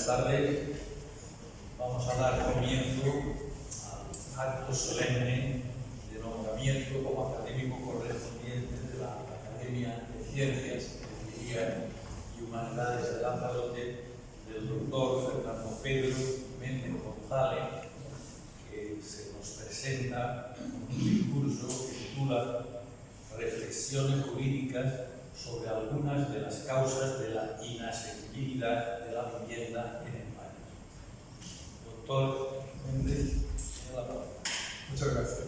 Buenas tardes. Vamos a dar comienzo al acto solemne de nombramiento como académico correspondiente de la Academia de Ciencias, Ingeniería y Humanidades de Lanzarote del doctor Fernando Pedro Méndez González, que se nos presenta con un discurso que titula Reflexiones jurídicas sobre algunas de las causas de la inasequibilidad de la vivienda en España. Doctor Méndez, tiene la palabra. Muchas gracias.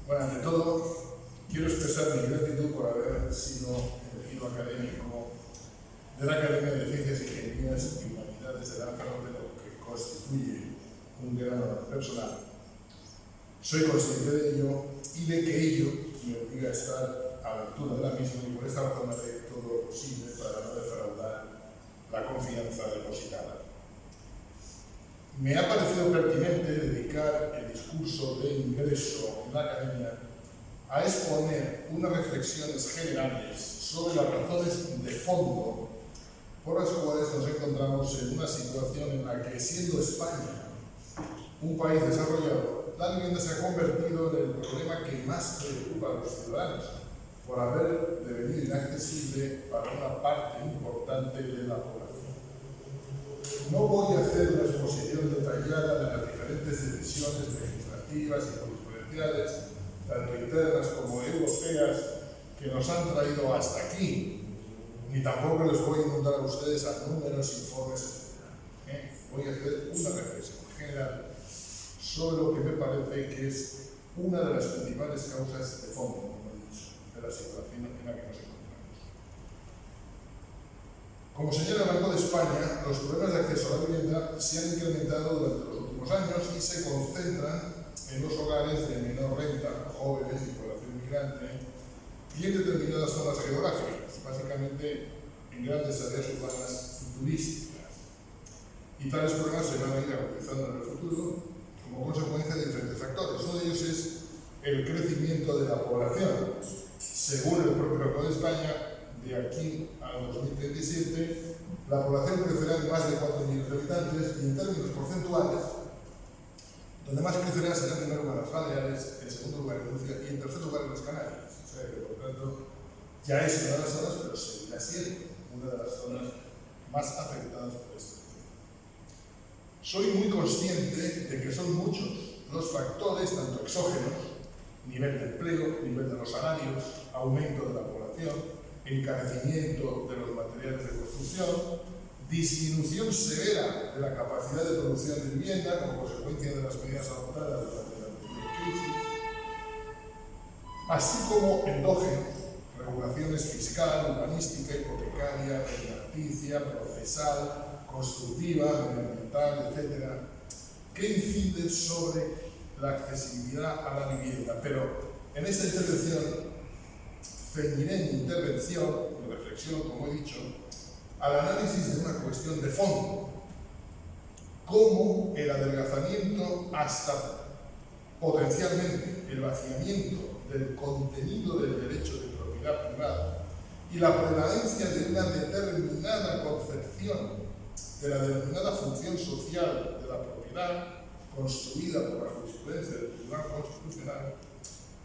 Bueno, ante todo, quiero expresar mi gratitud por haber sido elegido académico de la Academia de Ciencias, Ingenierías y Humanidades de Lanzarote, lo que constituye un gran honor personal. Soy consciente de ello y de que ello me obliga a estar a la altura de la misma, y por esta razón haré todo lo posible para no defraudar la confianza depositada. Me ha parecido pertinente dedicar el discurso de ingreso en la Academia a exponer unas reflexiones generales sobre las razones de fondo por las cuales nos encontramos en una situación en la que, siendo España un país desarrollado, la vivienda se ha convertido en el problema que más preocupa a los ciudadanos, por haber devenido inaccesible para una parte importante de la población. No voy a hacer una exposición detallada de las diferentes decisiones legislativas y jurisprudenciales, tanto internas como europeas, que nos han traído hasta aquí, ni tampoco les voy a inundar a ustedes a números, informes, etc. Voy a hacer una reflexión general sobre lo que me parece que es una de las principales causas de fondo, de la situación en la que nos encontramos. Como señala el Banco de España, los problemas de acceso a la vivienda se han incrementado durante los últimos años y se concentran en los hogares de menor renta, jóvenes y población migrante, y en determinadas zonas geográficas, básicamente en grandes áreas urbanas y turísticas. Y tales problemas se van a ir agudizando en el futuro como consecuencia de diferentes factores. Uno de ellos es el crecimiento de la población. Según el propio Banco de España, de aquí al 2037, la población crecerá en más de 4 millones de habitantes y en términos porcentuales, donde más crecerá será en primer lugar las Baleares, en segundo lugar en Murcia y en tercer lugar en las Canarias. O sea que, por tanto, ya es una de las zonas, pero seguirá siendo una de las zonas más afectadas por este tema. Soy muy consciente de que son muchos los factores, tanto exógenos, nivel de empleo, nivel de los salarios, aumento de la población, encarecimiento de los materiales de construcción, disminución severa de la capacidad de producción de vivienda como consecuencia de las medidas adoptadas durante la anterior crisis, así como endógenos, regulaciones fiscal, urbanística, hipotecaria, rentaticia, procesal, constructiva, medioambiental, etc., que inciden sobre la accesibilidad a la vivienda. Pero en esta intervención ceñiré mi intervención, mi reflexión, como he dicho, al análisis de una cuestión de fondo, cómo el adelgazamiento hasta potencialmente el vaciamiento del contenido del derecho de propiedad privada y la prevalencia de una determinada concepción de la denominada función social de la propiedad construida por la jurisprudencia del Tribunal Constitucional,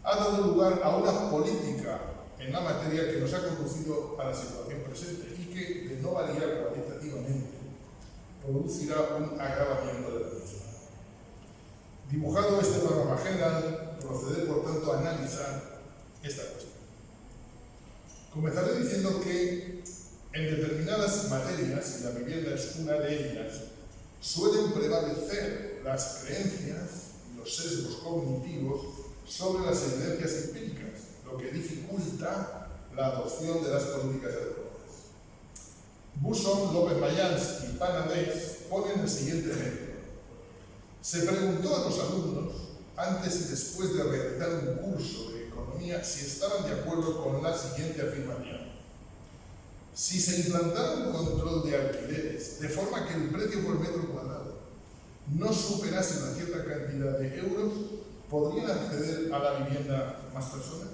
ha dado lugar a una política en la materia que nos ha conducido a la situación presente y que, de no variar cualitativamente, producirá un agravamiento de la misma. Dibujado este panorama general, procederé por tanto a analizar esta cuestión. Comenzaré diciendo que en determinadas materias, y la vivienda es una de ellas, suelen prevalecer las creencias y los sesgos cognitivos sobre las evidencias empíricas, lo que dificulta la adopción de las políticas adecuadas. Busson, López Mayans y Panadés ponen el siguiente ejemplo. Se preguntó a los alumnos, antes y después de realizar un curso de economía, si estaban de acuerdo con la siguiente afirmación. Si se implantara un control de alquileres de forma que el precio por metro cuadrado no superase una cierta cantidad de euros, ¿podrían acceder a la vivienda más personas?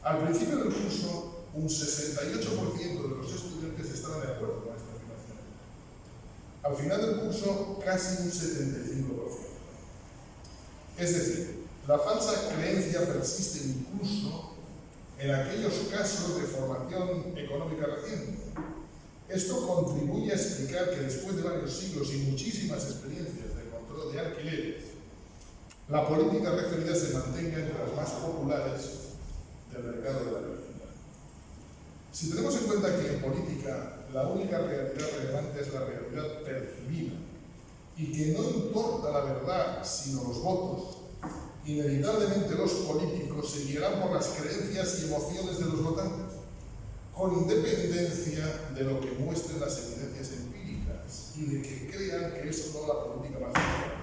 Al principio del curso, un 68% de los estudiantes estaban de acuerdo con esta afirmación. Al final del curso, casi un 75%. Es decir, la falsa creencia persiste incluso en aquellos casos de formación económica reciente. Esto contribuye a explicar que después de varios siglos y muchísimas experiencias de control de alquileres, la política referida se mantenga entre las más populares del mercado de la vivienda. Si tenemos en cuenta que en política la única realidad relevante es la realidad percibida y que no importa la verdad sino los votos, inevitablemente los políticos se guiarán por las creencias y emociones de los votantes, con independencia de lo que muestren las evidencias empíricas y de que crean que es o no la política más importante.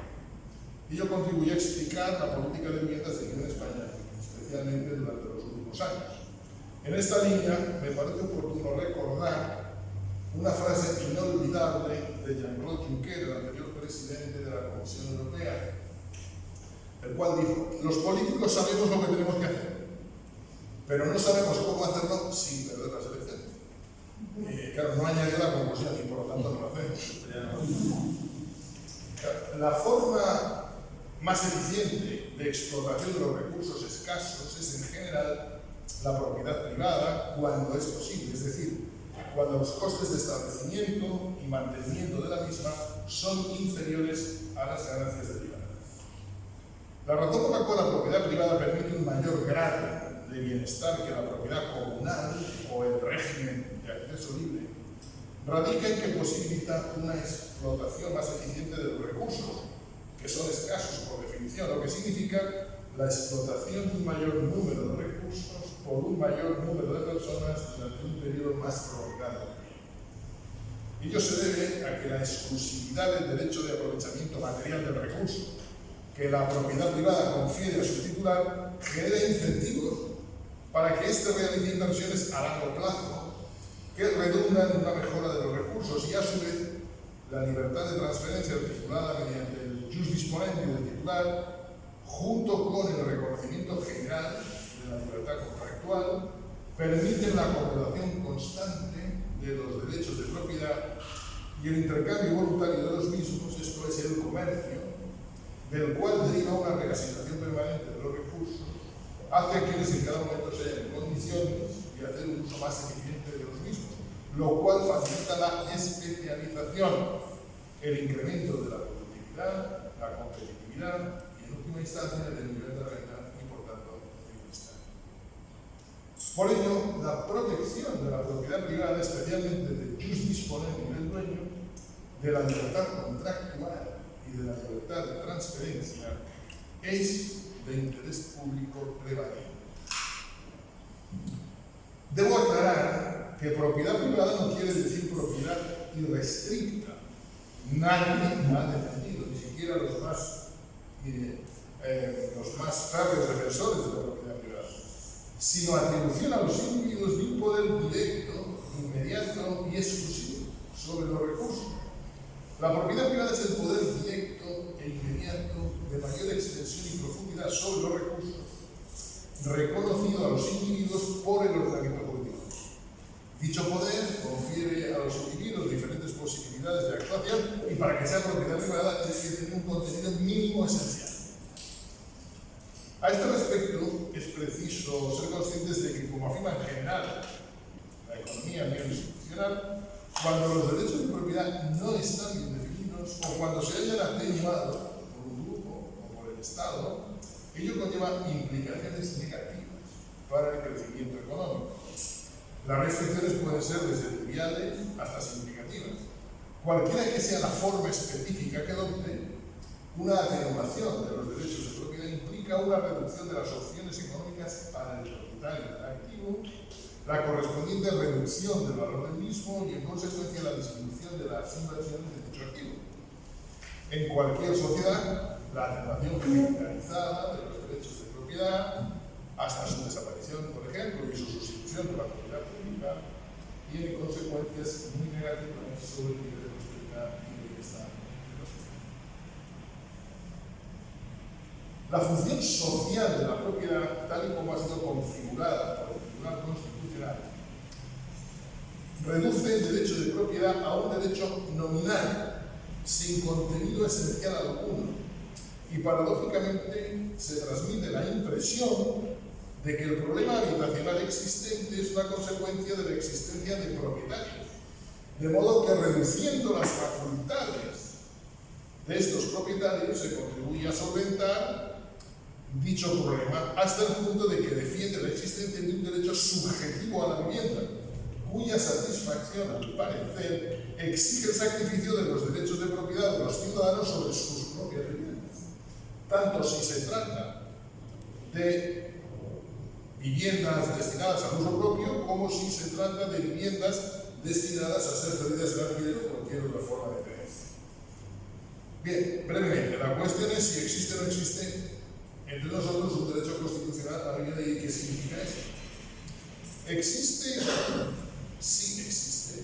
Ello contribuye a explicar la política de vivienda seguida en España, especialmente durante los últimos años. En esta línea, me parece oportuno recordar una frase inolvidable de Jean-Claude Juncker, el anterior presidente de la Comisión Europea, el cual dijo: los políticos sabemos lo que tenemos que hacer, pero no sabemos cómo hacerlo sin perder las elecciones. Claro, no añadió la conclusión y por lo tanto no lo hacemos. La forma más eficiente de explotación de los recursos escasos es en general la propiedad privada cuando es posible, es decir, cuando los costes de establecimiento y mantenimiento de la misma son inferiores a las ganancias derivadas. La razón por la cual la propiedad privada permite un mayor grado de bienestar que la propiedad comunal o el régimen de acceso libre radica en que posibilita una explotación más eficiente de los recursos, que son escasos por definición, lo que significa la explotación de un mayor número de recursos por un mayor número de personas durante un periodo más prolongado. Ello se debe a que la exclusividad del derecho de aprovechamiento material del recurso que la propiedad privada confiere a su titular genera incentivos para que éste realice inversiones a largo plazo que redundan en una mejora de los recursos y, a su vez, la libertad de transferencia articulada mediante el jus disponendi del titular, junto con el reconocimiento general de la libertad contractual, permiten la acumulación constante de los derechos de propiedad y el intercambio voluntario de los mismos, esto es el comercio, del cual deriva una reasignación permanente de los recursos, hace a quienes en cada momento se hallan en condiciones de hacer un uso más eficiente de los mismos, lo cual facilita la especialización, el incremento de la productividad, la competitividad y, en última instancia, el nivel de renta y, por tanto, el bienestar. Por ello, la protección de la propiedad privada, especialmente del jus disponendi del dueño, de la libertad contractual y de la libertad de transferencia, es de interés público prevalente. Debo aclarar que propiedad privada no quiere decir propiedad irrestricta. Nadie ha defendido, ni siquiera los más férreos defensores de la propiedad privada, sino atribución a los individuos de un poder directo, inmediato y exclusivo sobre los recursos. La propiedad privada es el poder directo e inmediato de mayor extensión y profundidad sobre los recursos, reconocido a los individuos por el ordenamiento jurídico. Dicho poder confiere a los individuos diferentes posibilidades de actuación y para que sea propiedad privada tiene que tener un contenido mínimo esencial. A este respecto es preciso ser conscientes de que, como afirma en general la economía neoinstitucional, cuando los derechos de propiedad no están bien definidos o cuando se hayan atenuado por un grupo o por el Estado, ello conlleva implicaciones negativas para el crecimiento económico. Las restricciones pueden ser desde triviales hasta significativas. Cualquiera que sea la forma específica que adopte, una atenuación de los derechos de propiedad implica una reducción de las opciones económicas para el propietario del activo, la correspondiente reducción del valor del mismo y, en consecuencia, la disminución de las inversiones de dicho activo. En cualquier sociedad, la atenuación generalizada de los derechos de propiedad, hasta su desaparición, por ejemplo, y su sustitución por la propiedad pública, tiene consecuencias muy negativas sobre el nivel de prosperidad y de bienestar de la sociedad. La función social de la propiedad, tal y como ha sido configurada por el Tribunal Constitucional, reduce el derecho de propiedad a un derecho nominal sin contenido esencial alguno, y paradójicamente se transmite la impresión de que el problema habitacional existente es una consecuencia de la existencia de propietarios, de modo que reduciendo las facultades de estos propietarios se contribuye a solventar dicho problema hasta el punto de que defiende la existencia de un derecho subjetivo a la vivienda, cuya satisfacción, al parecer, exige el sacrificio de los derechos de propiedad de los ciudadanos sobre sus propias viviendas, tanto si se trata de viviendas destinadas al uso propio, como si se trata de viviendas destinadas a ser cedidas en alquiler o cualquier otra forma de tenencia. Bien, brevemente, la cuestión es si existe o no existe entre nosotros un derecho constitucional a la vivienda y qué significa eso. ¿Existe? Sí existe.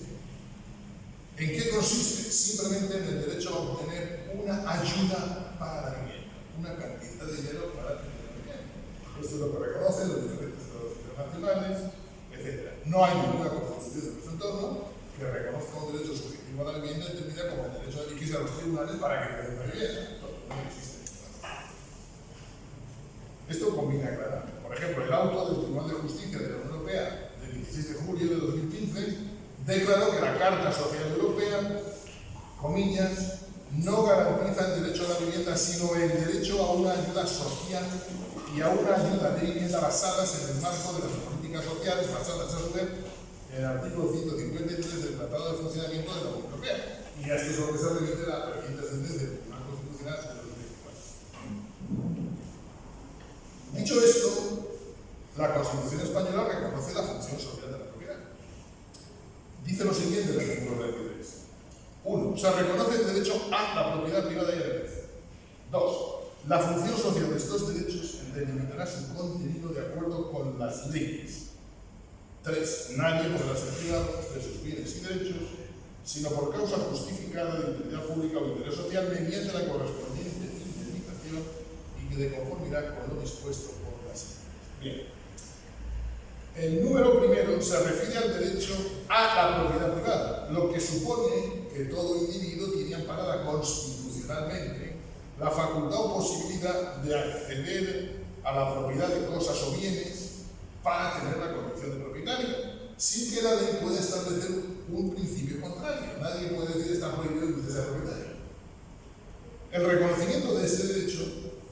¿En qué consiste? Simplemente en el derecho a obtener una ayuda para la vivienda, una cantidad de dinero para tener la vivienda. Esto es lo que reconocen los diferentes tratados internacionales, etc. No hay ninguna constitución de nuestro entorno que reconozca un derecho subjetivo a la vivienda entendida como el derecho a dirigirse a los tribunales para que te den la vivienda. No existe. Esto combina claramente. Por ejemplo, el auto del Tribunal de Justicia de la Unión Europea del 16 de julio de 2015 declaró que la Carta Social Europea, comillas, no garantiza el derecho a la vivienda, sino el derecho a una ayuda social y a una ayuda de vivienda basadas en el marco de las políticas sociales, basadas a su vez en el artículo 153 del Tratado de Funcionamiento de la Unión Europea. Y a esto es lo que se remite la reciente sentencia del Tribunal Constitucional de 2024. Dicho esto, la Constitución española reconoce la función social de la propiedad. Dice lo siguiente en el artículo 23. 1. Se reconoce el derecho a la propiedad privada y a la herencia. 2. La función social de estos derechos delimitará su contenido de acuerdo con las leyes. 3. Nadie podrá ser privado de sus bienes y derechos, sino por causa justificada de utilidad pública o interés social mediante la correspondiente indemnización y de conformidad con lo dispuesto por las leyes. Bien. El número primero se refiere al derecho a la propiedad privada, lo que supone que todo individuo tiene amparada constitucionalmente la facultad o posibilidad de acceder a la propiedad de cosas o bienes para tener la condición de propietario, sin que la ley pueda establecer un principio contrario. Nadie puede decir está prohibido que usted sea propietario. El reconocimiento de este derecho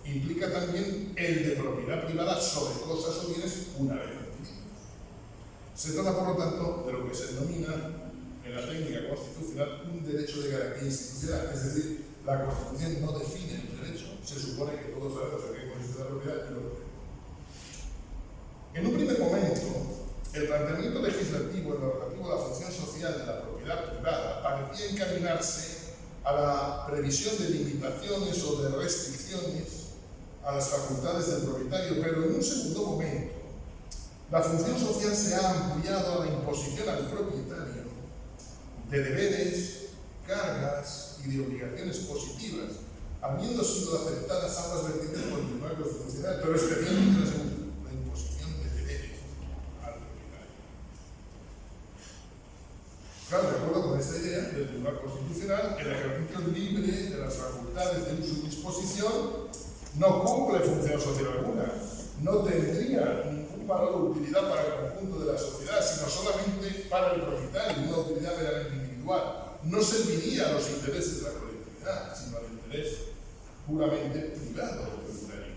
implica también el de propiedad privada sobre cosas o bienes una vez adquiridos. Se trata, por lo tanto, de lo que se denomina en la técnica constitucional un derecho de garantía institucional, es decir, la Constitución no define el derecho, se supone que todos sabemos a qué consiste la propiedad y lo que. En un primer momento, el planteamiento legislativo en lo relativo a la función social de la propiedad privada parecía encaminarse a la previsión de limitaciones o de restricciones a las facultades del propietario, pero en un segundo momento, la función social se ha ampliado a la imposición al propietario de deberes, cargas y de obligaciones positivas, habiendo sido aceptadas ambas vertientes por el Tribunal Constitucional, pero especialmente la segunda, la imposición de deberes al propietario. Claro, de acuerdo con esta idea del Tribunal Constitucional, el ejercicio libre de las facultades de uso y disposición no cumple función social alguna, no tendría ningún valor o utilidad para el conjunto de la sociedad, sino solamente para el propietario, una utilidad meramente individual. No serviría a los intereses de la colectividad, sino al interés puramente privado del propietario.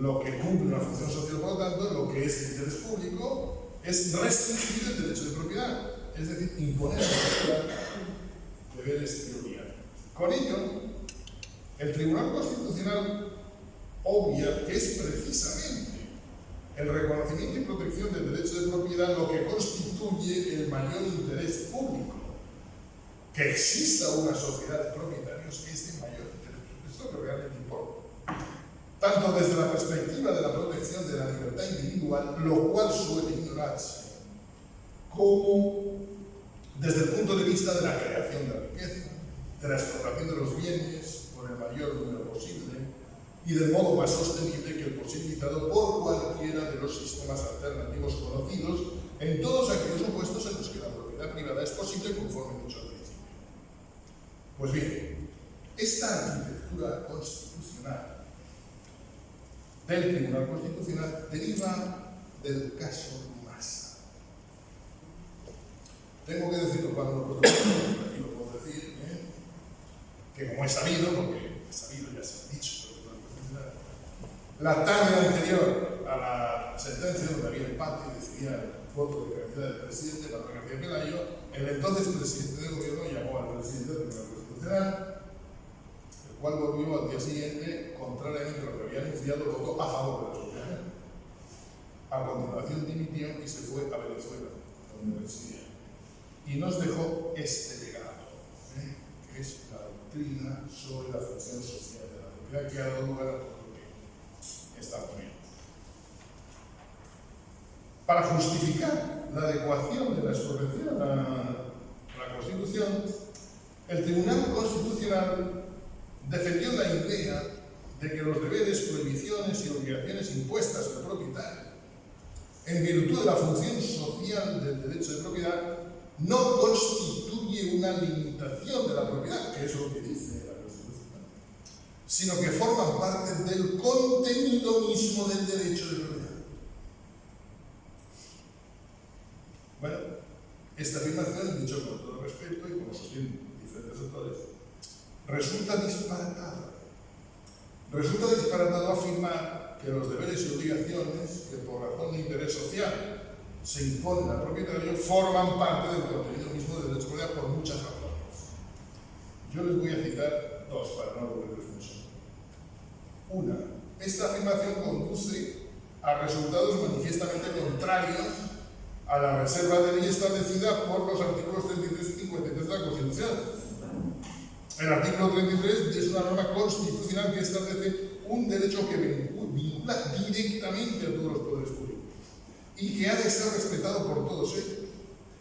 Lo que cumple una función social, por lo tanto, lo que es de interés público, es restringir el derecho de propiedad, es decir, imponer a la propiedad deberes y obligaciones. Con ello, el Tribunal Constitucional obvia que es precisamente el reconocimiento y protección del derecho de propiedad lo que constituye el mayor interés público. Que exista una sociedad de propietarios es de mayor interés. Esto es lo que realmente importa. Tanto desde la perspectiva de la protección de la libertad individual, lo cual suele ignorarse, como desde el punto de vista de la creación de la riqueza, de la explotación de los bienes por el mayor número posible y del modo más sostenible que el posibilitado por cualquiera de los sistemas alternativos conocidos en todos aquellos supuestos en los que la propiedad privada es posible conforme dicho al principio. Pues bien, esta arquitectura constitucional del Tribunal Constitucional deriva del caso Massa. Tengo que decirlo cuando lo puedo aquí lo puedo decir, que como he sabido, porque he sabido, ya se ha dicho, la tarde anterior a la sentencia donde había empate y decidía el voto de calidad del presidente Manuel García Pelayo, el entonces presidente del gobierno llamó al presidente del Tribunal Constitucional, el cual volvió al día siguiente, contrariamente a lo que había anunciado, votó a favor de la sociedad. A continuación dimitió y se fue a Venezuela, donde residía. Y nos dejó este legado, que es la doctrina sobre la función social de la propiedad, que ha dado lugar a todo lo que está poniendo. Para justificar la adecuación de la expropiación a la Constitución, el Tribunal Constitucional defendió la idea de que los deberes, prohibiciones y obligaciones impuestas al propietario en virtud de la función social del derecho de propiedad no constituye una limitación de la propiedad, que es lo que dice la Constitución, sino que forman parte del contenido mismo del derecho de propiedad. Bueno, esta afirmación, dicho con todo respeto y como sostienen diferentes autores, resulta disparatado. Resulta disparatado afirmar que los deberes y obligaciones que por razón de interés social se imponen al propietario forman parte del contenido mismo del derecho de propiedad por muchas razones. Yo les voy a citar dos para no aburrirles mucho. Una, esta afirmación conduce a resultados manifiestamente contrarios a la reserva de ley establecida por los artículos 33 y 53 de la Constitución. El artículo 33 es una norma constitucional que establece un derecho que vincula directamente a todos los poderes públicos y que ha de ser respetado por todos ellos,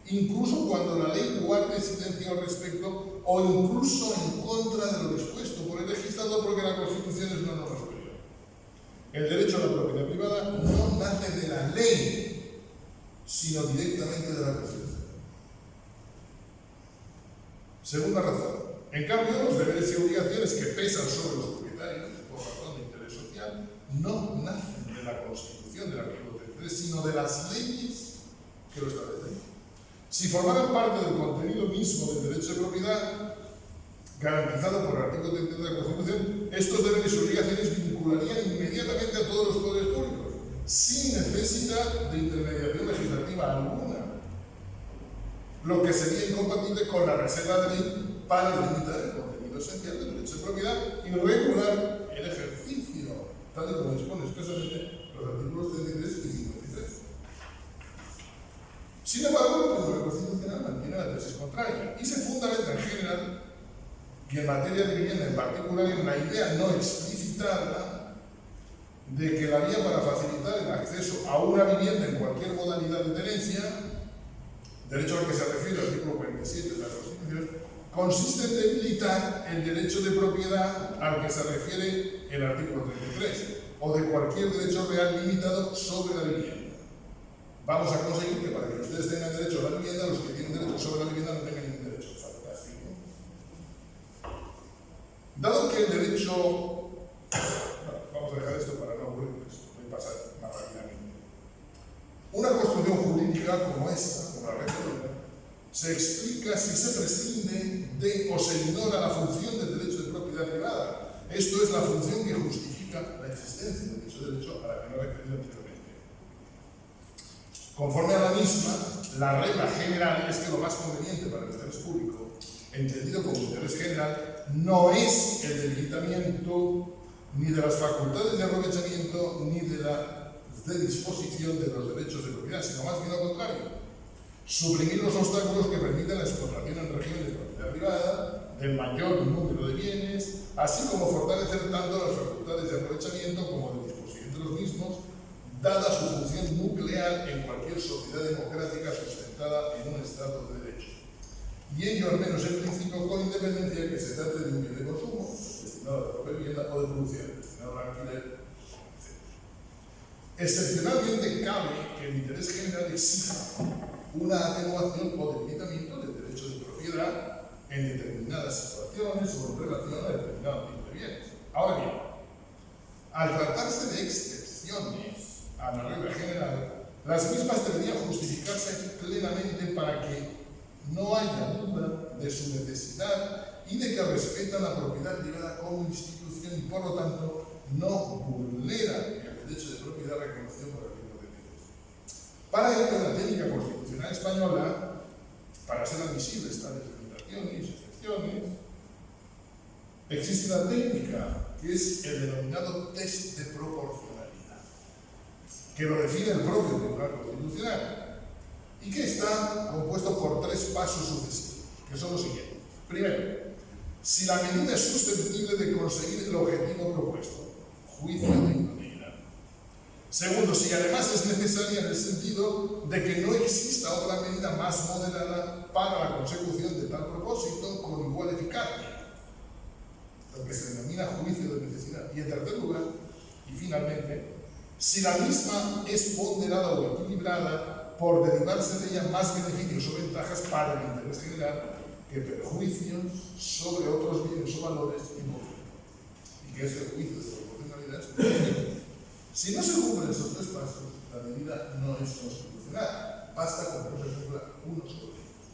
incluso cuando la ley guarde silencio al respecto o incluso en contra de lo dispuesto por el legislador, porque la Constitución es una norma superior. El derecho a la propiedad privada no nace de la ley, sino directamente de la Constitución. Segunda razón. En cambio, los deberes y obligaciones que pesan sobre los propietarios, por razón de interés social, no nacen de la Constitución del artículo 33, sino de las leyes que lo establecen. Si formaran parte del contenido mismo del derecho de propiedad, garantizado por el artículo 33 de la Constitución, estos deberes y obligaciones vincularían inmediatamente a todos los poderes públicos, sin necesidad de intermediación legislativa alguna, lo que sería incompatible con la reserva de ley para limitar el contenido esencial del derecho de propiedad y regular el ejercicio, tal y como dispone expresamente los artículos 33 y 53. Sin embargo, el Tribunal Constitucional mantiene la tesis contraria y se fundamenta en general y en materia de vivienda en particular en la idea no explicitada de que la vía para facilitar el acceso a una vivienda en cualquier modalidad de tenencia, derecho al que se refiere el artículo 47 de la Constitución, consiste en debilitar el derecho de propiedad al que se refiere el artículo 33, o de cualquier derecho real limitado sobre la vivienda. Vamos a conseguir que para que ustedes tengan derecho a la vivienda, los que tienen derecho sobre la vivienda no tengan ningún derecho. Fantástico. Dado que el derecho... vamos a dejar esto para no aburrirles, voy a pasar más rápidamente. Una construcción jurídica como esta, como la referida, se explica si se prescinde de o se ignora la función del derecho de propiedad privada. Esto es la función que justifica la existencia de dicho derecho a la que me he referido anteriormente. Conforme a la misma, la regla general es que lo más conveniente para el interés público, entendido como interés general, no es el debilitamiento ni de las facultades de aprovechamiento ni de la disposición de los derechos de propiedad, sino más bien lo contrario. Suprimir los obstáculos que permiten la explotación en régimen de propiedad privada, del mayor número de bienes, así como fortalecer tanto las facultades de aprovechamiento como de disposición de los mismos, dada su función nuclear en cualquier sociedad democrática sustentada en un Estado de Derecho. Y ello, al menos en principio, con independencia de que se trate de un bien de consumo, destinado a la propia vivienda, o de producción, destinado al alquiler, etc. Excepcionalmente cabe que el interés general exija una atenuación o debilitamiento del derecho de propiedad en determinadas determinadas situaciones o en relación a determinado tipo de bienes. Ahora bien, al tratarse de excepciones a la regla general, las mismas deberían justificarse plenamente para que no haya duda de su necesidad y de que respetan la propiedad privada como institución y por lo tanto no vulneran el derecho de propiedad reconocido por el libro de leyes. Para ello, la técnica constitucional española, para ser admisibles tales limitaciones y excepciones, existe una técnica que es el denominado test de proporcionalidad, que lo define el propio Tribunal Constitucional y que está compuesto por 3 pasos sucesivos, que son los siguientes. Primero, si la medida es susceptible de conseguir el objetivo propuesto, juicio de idoneidad. Segundo, si además es necesaria en el sentido de que no exista otra medida más moderada para la consecución de tal propósito con igual eficacia, lo que se denomina juicio de necesidad. Y en tercer lugar, y finalmente, si la misma es ponderada o equilibrada por derivarse de ella más beneficios o ventajas para el interés general que perjuicios sobre otros bienes o valores y que es el juicio de proporcionalidad. Si no se cumplen esos 3 pasos, la medida no es constitucional. Basta con que no se cumpla uno solo de ellos.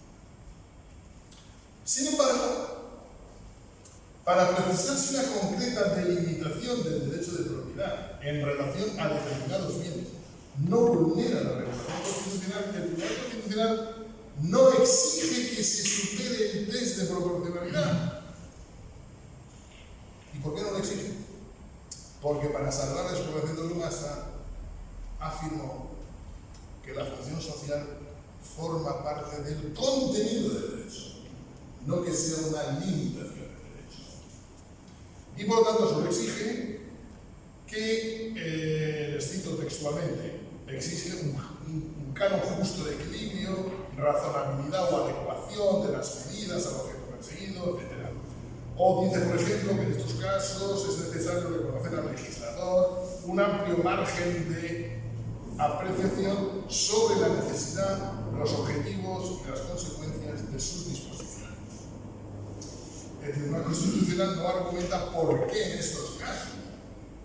Sin embargo, para precisar si una concreta delimitación del derecho de propiedad en relación a determinados bienes no vulnera la regulación constitucional, el Tribunal Constitucional no exige que se supere el test de proporcionalidad. ¿Y por qué no lo exige? Porque para salvar la explotación de biomasa afirmó que la función social forma parte del contenido del derecho, no que sea una limitación del derecho. Y por lo tanto solo exige que, les cito textualmente, exige un canon justo de equilibrio, razonabilidad o adecuación de las medidas al objeto perseguido, etc. O dice, por ejemplo, que en estos casos es necesario reconocer al legislador un amplio margen de apreciación sobre la necesidad, los objetivos y las consecuencias de sus disposiciones. El Tribunal Constitucional no argumenta por qué en estos casos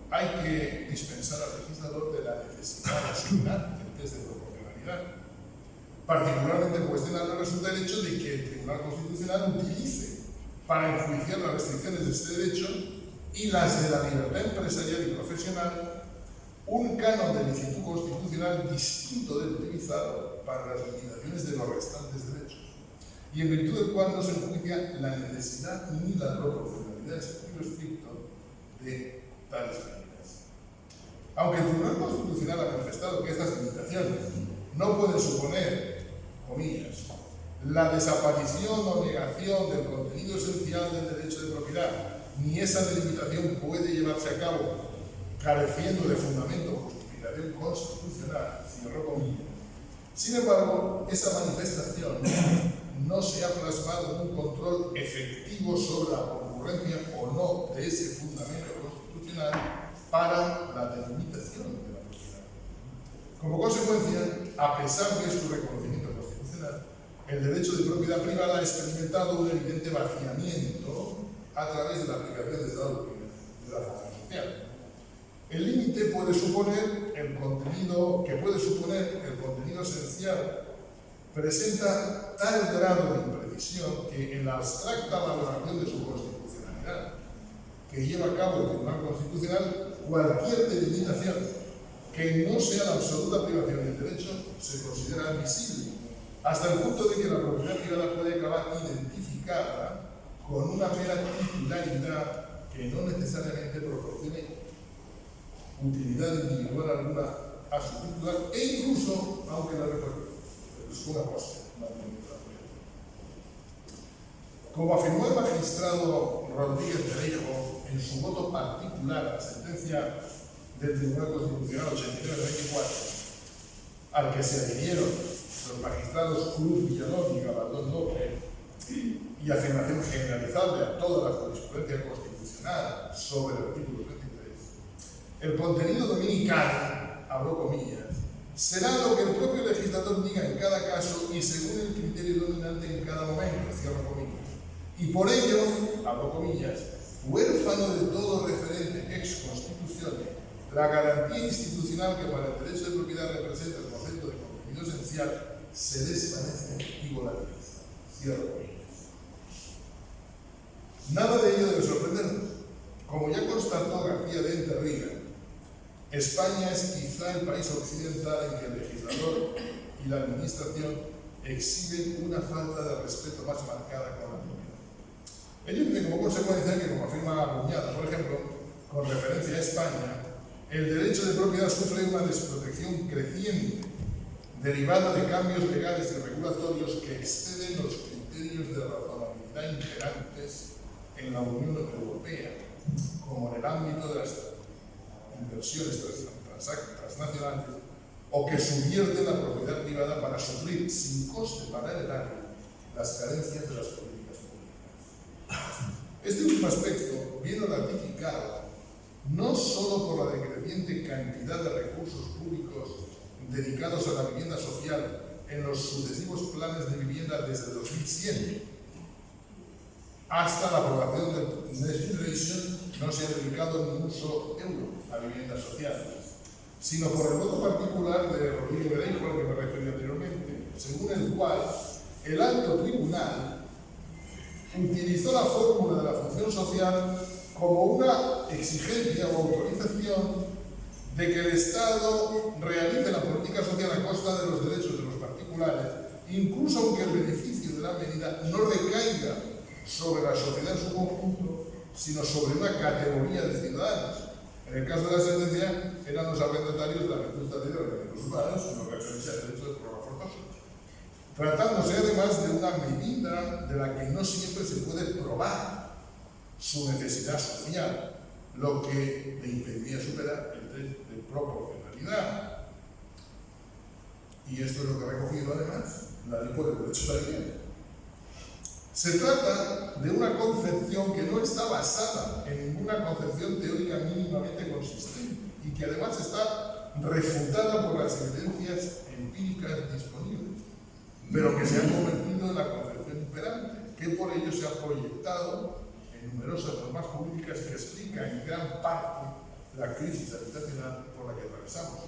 hay que dispensar al legislador de la necesidad de asignar el test de proporcionalidad. Particularmente cuestionable resulta el hecho de que el Tribunal Constitucional utilice para enjuiciar las restricciones de este derecho y las de la libertad empresarial y profesional un canon de licitud constitucional distinto del utilizado para las limitaciones de los restantes derechos, y en virtud del cual no se enjuicia la necesidad ni la proporcionalidad en sentido estricto de tales medidas. Aunque el Tribunal Constitucional ha manifestado que estas limitaciones no pueden suponer, comillas, la desaparición o negación del contenido esencial del derecho de propiedad, ni esa delimitación puede llevarse a cabo careciendo de fundamento o justificación constitucional, cierro comillas. Sin embargo, esa manifestación no se ha plasmado en un control efectivo sobre la concurrencia o no de ese fundamento constitucional para la delimitación de la propiedad. Como consecuencia, a pesar de su reconocimiento constitucional, el derecho de propiedad privada ha experimentado un evidente vaciamiento a través de la aplicación de esta doctrina de la función social. El límite puede suponer el contenido esencial presenta tal grado de imprecisión que en la abstracta valoración de su constitucionalidad que lleva a cabo el Tribunal Constitucional, cualquier delimitación que no sea la absoluta privación del derecho se considera admisible, hasta el punto de que la propiedad privada puede acabar identificada con una mera titularidad que no necesariamente proporcione utilidad individual alguna a su titular, e incluso, aunque la recuerde, es una cosa, como afirmó el magistrado Rodríguez Perejo en su voto particular a la sentencia del Tribunal Constitucional 89-24, al que se adhirieron los magistrados Cruz, Villalón y Gabaldón López, y afirmación generalizable a toda la jurisprudencia constitucional sobre el artículo 33, el contenido dominical, abro comillas, será lo que el propio legislador diga en cada caso y según el criterio dominante en cada momento, cierro comillas, Y por ello, abro comillas, huérfano de todo referente ex constitución, la garantía institucional que para el derecho de propiedad representa el concepto de contenido esencial se desvanece y volatiliza. Cierro comillas. Nada de ello debe sorprendernos. Como ya constató García de Enterriga, España es quizá el país occidental en que el legislador y la administración exhiben una falta de respeto más marcada con la propiedad. Ello tiene como consecuencia que, como afirma Aguñada, por ejemplo, con referencia a España, el derecho de propiedad sufre una desprotección creciente derivada de cambios legales y regulatorios que exceden los criterios de razonabilidad imperantes en la Unión Europea, como en el ámbito de las inversiones transnacionales, o que subvierten la propiedad privada para suplir, sin coste para el erario, las carencias de las políticas públicas. Este último aspecto viene ratificado no solo por la decreciente cantidad de recursos públicos dedicados a la vivienda social en los sucesivos planes de vivienda desde 2007, hasta la aprobación del Next Generation no se ha dedicado ni un solo euro a vivienda social, sino por el voto particular de Rodrigo Verdejo, al que me referí anteriormente, según el cual el alto tribunal utilizó la fórmula de la función social como una exigencia o autorización de que el Estado realice la política social a costa de los derechos de los particulares, incluso aunque el beneficio de la medida no recaiga sobre la sociedad en su conjunto, sino sobre una categoría de ciudadanos. En el caso de la sentencia, eran los arrendatarios de la vetusta ley de arrendamientos urbanos, en referencia al derecho de prórroga forzosa, tratándose además de una medida de la que no siempre se puede probar su necesidad social, lo que le impediría superar el test de proporcionalidad. Y esto es lo que ha recogido además la ley por el derecho a la vivienda. Se trata de una concepción que no está basada en ninguna concepción teórica mínimamente consistente y que además está refutada por las evidencias empíricas disponibles, pero que se ha convertido en la concepción imperante, que por ello se ha proyectado en numerosas normas jurídicas que explican en gran parte la crisis habitacional por la que atravesamos.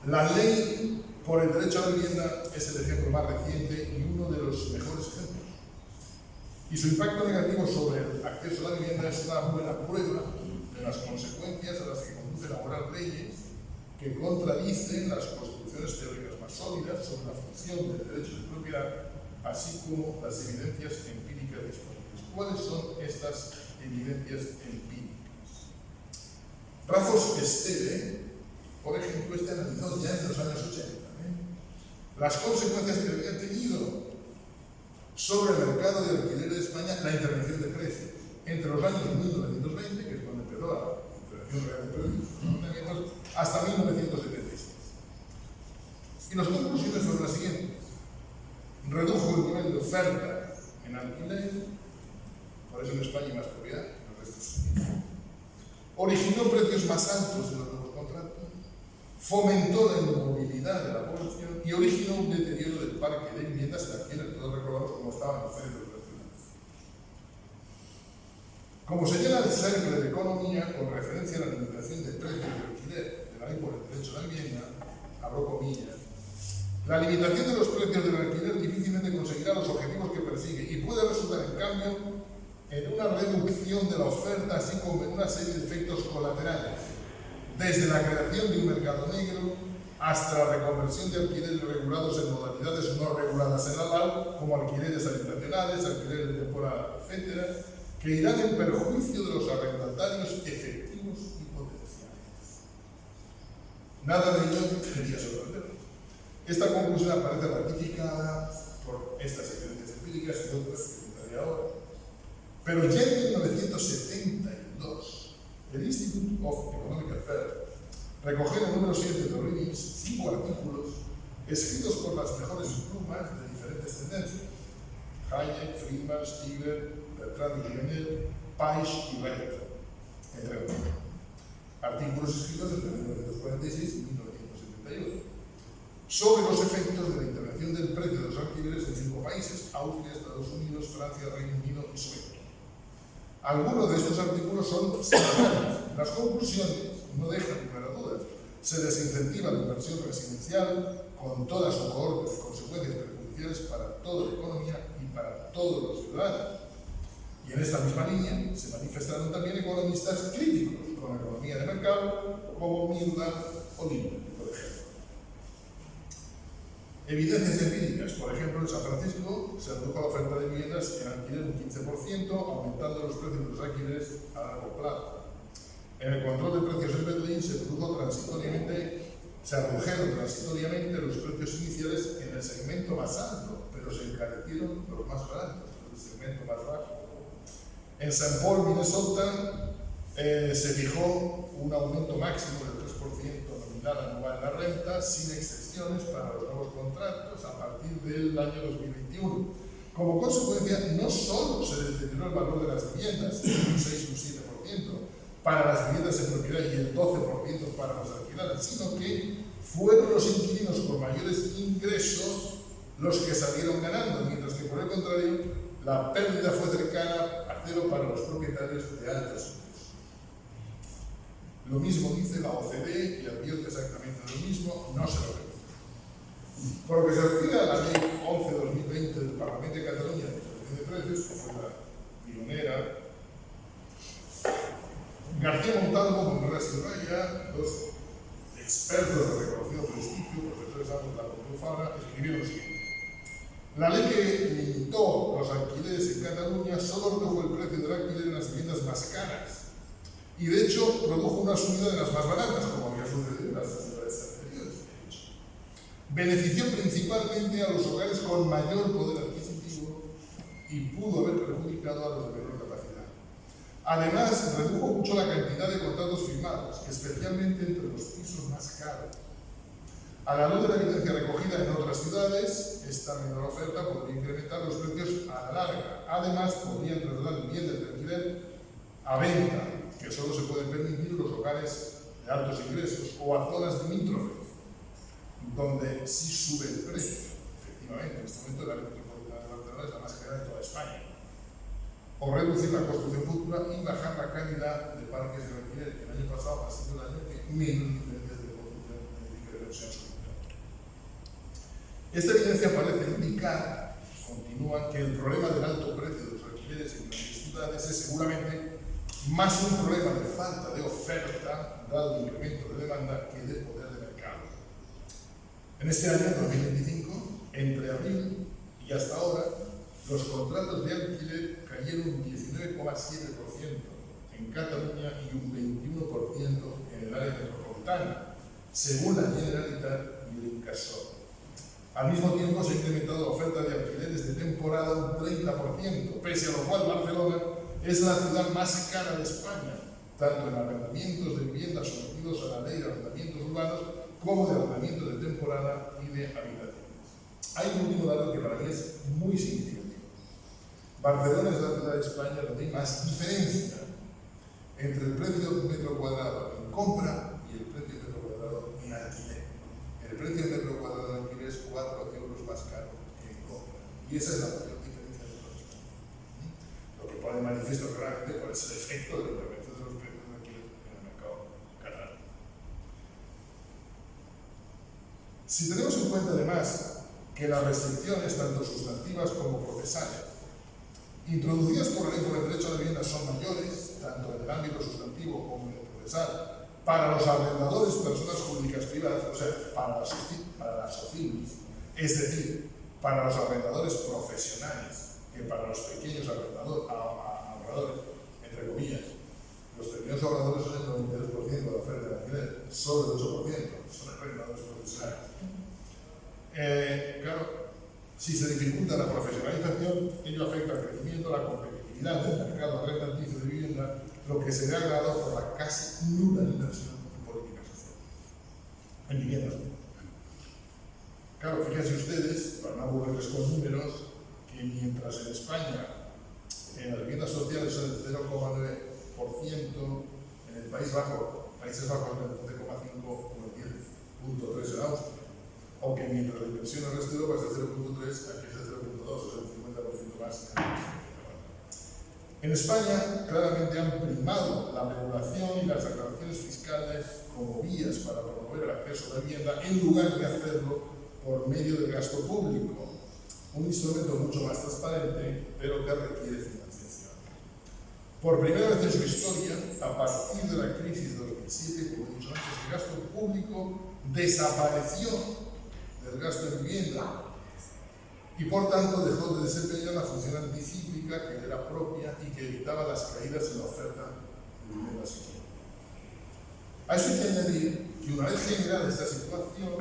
La ley por el derecho a la vivienda es el ejemplo más reciente y uno de los mejores ejemplos. Y su impacto negativo sobre el acceso a la vivienda es una buena prueba de las consecuencias a las que conduce elaborar leyes que contradicen las construcciones teóricas más sólidas sobre la función del derecho de propiedad, así como las evidencias empíricas disponibles. ¿Cuáles son estas evidencias empíricas? Razos Esteve, por ejemplo, analizó ya en los años 80 las consecuencias que había tenido sobre el mercado de alquiler de España la intervención de precios entre los años 1920, que es cuando empezó la intervención real de precios, hasta 1976. Y las conclusiones fueron las siguientes. Redujo el nivel de oferta en alquiler, por eso en España hay más propiedad, en el resto sí. Originó precios más altos en los nuevos contratos, fomentó la inmovilidad de la población y originó un deterioro del parque de viviendas en alquiler. Todos recordamos cómo estaban los centros de las ciudades. Como señala el Cercle de Economía, con referencia a la limitación de precios de alquiler de la ley por el derecho a la vivienda, abro comillas, la limitación de los precios del alquiler difícilmente conseguirá los objetivos que persigue y puede resultar, en cambio, en una reducción de la oferta, así como en una serie de efectos colaterales, desde la creación de un mercado negro hasta la reconversión de alquileres regulados en modalidades no reguladas en la LAU, como alquileres habitacionales, alquileres de temporada, etc., que irán en perjuicio de los arrendatarios efectivos y potenciales. Nada de ello debería sorprendernos. Esta conclusión aparece ratificada por estas evidencias empíricas y otras que citaré ahora. Pero ya en 1972, el Institute of Economic Affairs recogió en el número 7 de Readings 5 artículos escritos por las mejores plumas de diferentes tendencias: Hayek, Friedman, Stigler, Bertrand Duvenel, Page y Reiter, entre otros. Artículos escritos entre 1946 y 1971 sobre los efectos de la intervención estabilización del precio de los alquileres en 5 países: Austria, Estados Unidos, Francia, Reino Unido y Suecia. Algunos de estos artículos son similares. Las conclusiones no dejan lugar a dudas. Se desincentiva la inversión residencial con toda su cohorte de consecuencias perjudiciales para toda la economía y para todos los ciudadanos. Y en esta misma línea se manifestaron también economistas críticos con la economía de mercado, como Milda o Lindner, por ejemplo. Evidencias empíricas: por ejemplo, en San Francisco se redujo la oferta de viviendas en alquiler un 15%, aumentando los precios de los alquileres a largo plazo. En el control de precios en Berlín se redujeron transitoriamente los precios iniciales en el segmento más alto, pero se encarecieron los más baratos, el segmento más bajo. En St. Paul, Minnesota, se fijó un aumento máximo del 3% nominal anual en la renta, sin excepciones para los nuevos contratos a partir del año 2021. Como consecuencia, no solo se deterioró el valor de las viviendas, un 6 y un 7% para las viviendas en propiedad y el 12% para las alquiladas, sino que fueron los inquilinos con mayores ingresos los que salieron ganando, mientras que, por el contrario, la pérdida fue cercana a cero para los propietarios de altos ingresos. Lo mismo dice la OCDE y advierte exactamente lo mismo, no se lo repite. Por lo que se refiere a la Ley 11/2020 del Parlamento de Cataluña de Protección de Precios, que fue la pionera, García Montalvo, Monreal y Raya, dos expertos de reconocido prestigio, profesores ambos de la Pompeu Fabra, escribieron lo siguiente: la ley que limitó los alquileres en Cataluña solo redujo el precio del alquiler en las viviendas más caras y, de hecho, produjo una subida de las más baratas, como había sucedido en las ciudades anteriores. Benefició principalmente a los hogares con mayor poder adquisitivo y pudo haber perjudicado a los de menor capacidad. Además, redujo mucho la cantidad de contratos firmados, especialmente entre los pisos más caros. A la luz de la evidencia recogida en otras ciudades, esta menor oferta podría incrementar los precios a la larga. Además, podrían trasladar viviendas de alquiler a venta, que solo se pueden permitir los hogares de altos ingresos, o a zonas limítrofes, donde sí sube el precio. Efectivamente, en este momento la metropolitana de Barcelona es la más cara de toda España. O reducir la construcción futura y bajar la calidad de parques de alquiler, que el año pasado ha sido el año que menos diferencias de construcción de versión surgido. Esta evidencia parece indicar, continúa, que el problema del alto precio de los alquileres en grandes ciudades es seguramente más un problema de falta de oferta, dado el incremento de demanda, que de poder de mercado. En este año 2025, entre abril y hasta ahora, los contratos de alquiler cayeron un 19,7% en Cataluña y un 21% en el área metropolitana, según la Generalitat y el Incasòl. Al mismo tiempo, se ha incrementado la oferta de alquileres de temporada un 30%, pese a lo cual Barcelona es la ciudad más cara de España, tanto en arrendamientos de viviendas sometidos a la ley de arrendamientos urbanos como de arrendamientos de temporada y de habitaciones. Hay un último dato que para mí es muy significativo. Barcelona es la ciudad de España donde hay más diferencia entre el precio de un metro cuadrado en compra y el precio de un metro cuadrado en alquiler. El precio de un metro cuadrado en alquiler es 4 euros más caro que en compra. Y esa es la mayor diferencia de todo esto. Lo que pone de manifiesto claramente cuál es el efecto de la intervención de los precios de alquiler en el mercado catalán. Si tenemos en cuenta además que las restricciones, tanto sustantivas como procesales, introducidas por la ley por el derecho a la vivienda son mayores, tanto en el ámbito sustantivo como en el procesal, para los arrendadores, personas jurídicas privadas, o sea, para las SOCIMIS, es decir, para los arrendadores profesionales, que para los pequeños ahorradores, entre comillas, los pequeños ahorradores son el 93% de la oferta de alquiler, solo el 8% son arrendadores profesionales. Claro, si se dificulta la profesionalización, ello afecta al crecimiento, la competitividad del mercado arrendaticio de vivienda, lo que se ve agravado por la casi nula inversión en política social, en viviendas. Claro, fíjense ustedes, para no aburrirles con números, que mientras en España en las viviendas sociales son el 0,9%, en el Países Bajos el 11,5% o el 10,3% en Austria. aunque mientras la inversión en el resto de Europa es del 0.3, aquí es del 0.2, o sea, un 50% más. En España, claramente han primado la regulación y las declaraciones fiscales como vías para promover el acceso a la vivienda en lugar de hacerlo por medio del gasto público, un instrumento mucho más transparente, pero que requiere financiación. Por primera vez en su historia, a partir de la crisis de 2007, como he dicho antes, el gasto público desapareció del gasto en vivienda y por tanto dejó de desempeñar la función anticíclica que era propia y que evitaba las caídas en la oferta de vivienda asequible. A eso hay que añadir que una vez generada esta situación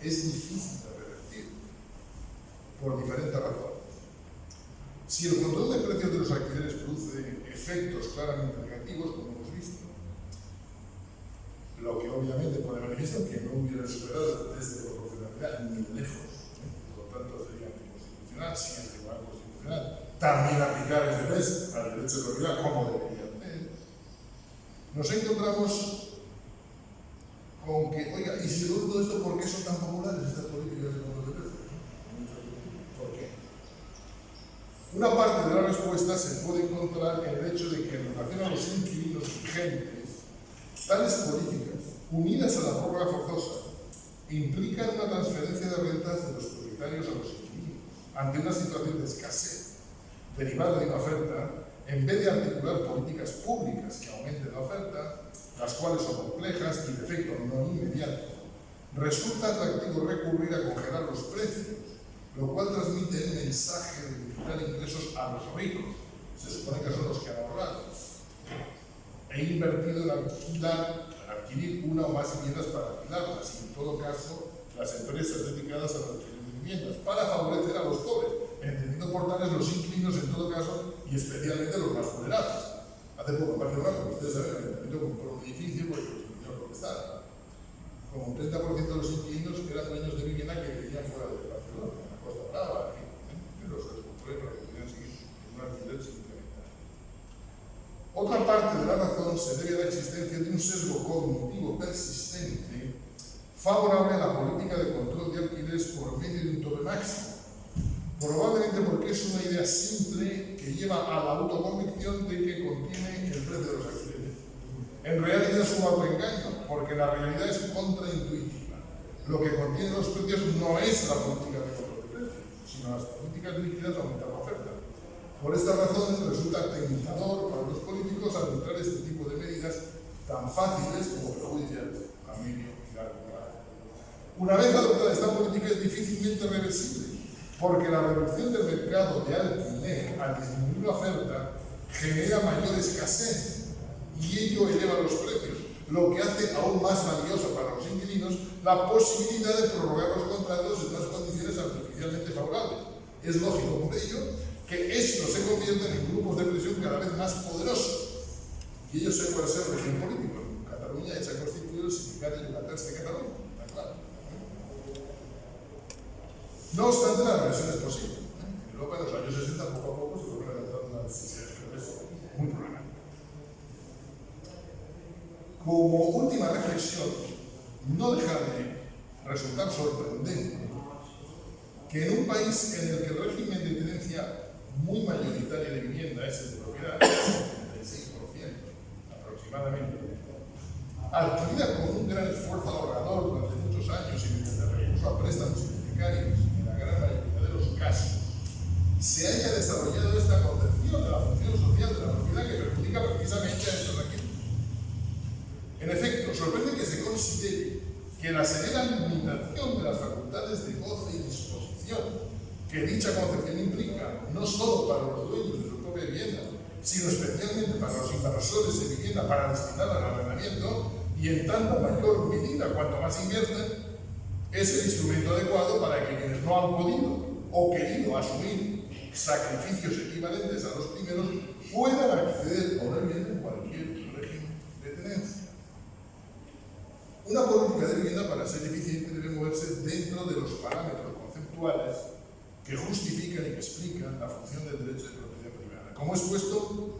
es difícil de revertir por diferentes razones. Si el control de precios de los alquileres produce efectos claramente negativos, como hemos visto, lo que obviamente pone de manifiesto que no hubiera superado el test de proporcionalidad ni de lejos, por lo tanto sería anticonstitucional, si es igual constitucional, también aplicar ese test al derecho de propiedad como debería ser, nos encontramos con que, oiga, y si luego todo esto, ¿por qué son tan populares estas políticas de control de precios? ¿Por qué? Una parte de la respuesta se puede encontrar en el hecho de que en relación a los inquilinos vigentes, tales políticas, unidas a la prórroga forzosa, implican una transferencia de rentas de los propietarios a los inquilinos ante una situación de escasez derivada de una oferta, en vez de articular políticas públicas que aumenten la oferta, las cuales son complejas y de efecto no inmediato, resulta atractivo recurrir a congelar los precios, lo cual transmite el mensaje de limitar ingresos a los ricos, se supone que son los que han ahorrado, e invertido en adquirir una o más viviendas para alquilarlas, y en todo caso las empresas dedicadas al alquiler de viviendas, para favorecer a los pobres, entendiendo por tales los inquilinos en todo caso y especialmente los más vulnerables. Hace poco en Barcelona, como ustedes saben, el Ayuntamiento compró un edificio porque los inquilinos protestaron. Como un 30% de los inquilinos eran dueños de vivienda que vivían fuera de Barcelona, en la Costa Brava, en fin, pero se les compró para que pudieran seguir en un alquiler sin incrementar. Otra parte de la razón se debe a la existencia de un sesgo cognitivo persistente favorable a la política de control de alquileres por medio de un tope máximo. Probablemente porque es una idea simple que lleva a la autoconvicción de que contiene el precio de los alquileres. En realidad es un autoengaño, porque la realidad es contraintuitiva. Lo que contiene los precios no es la política de control de precios, sino las políticas dirigidas a aumentar la oferta. Por estas razones resulta tentador para los políticos arbitrar este tipo de medidas tan fáciles como perjudiciales a medio y largo plazo. Una vez adoptada esta política es difícilmente reversible, porque la reducción del mercado de alquiler al disminuir la oferta genera mayor escasez y ello eleva los precios, lo que hace aún más valiosa para los inquilinos la posibilidad de prorrogar los contratos en unas condiciones artificialmente favorables. Es lógico por ello que estos se convierten en grupos de presión cada vez más poderosos. Y ellos se pueden ser régimen político. En Cataluña se ha constituido el sindicato de Yucatex de Cataluña, está claro. No obstante, la reversión es posible. En Europa, en los años 60, poco a poco se fueron realizando unas decisiones, pero es muy problemático. Como última reflexión, no deja de resultar sorprendente que en un país en el que el régimen de tenencia muy mayoritaria de vivienda es el de propiedad, el 76% aproximadamente, adquirida con un gran esfuerzo ahorrador durante muchos años y mediante recurso a préstamos hipotecarios, en la gran mayoría de los casos, se haya desarrollado esta concepción de la función social de la propiedad que perjudica precisamente a estos aquí. En efecto, sorprende que se considere que la severa limitación de las facultades de goce y disposición que dicha concepción implica, no solo para los dueños de su propia vivienda, sino especialmente para los inversores de vivienda para destinarla al arrendamiento, y en tanta mayor medida cuanto más invierten, es el instrumento adecuado para que quienes no han podido o querido asumir sacrificios equivalentes a los primeros puedan acceder a una vivienda en cualquier régimen de tenencia. Una política de vivienda, para ser eficiente, debe moverse dentro de los parámetros conceptuales que justifican y que explican la función del derecho de propiedad privada. Como he expuesto,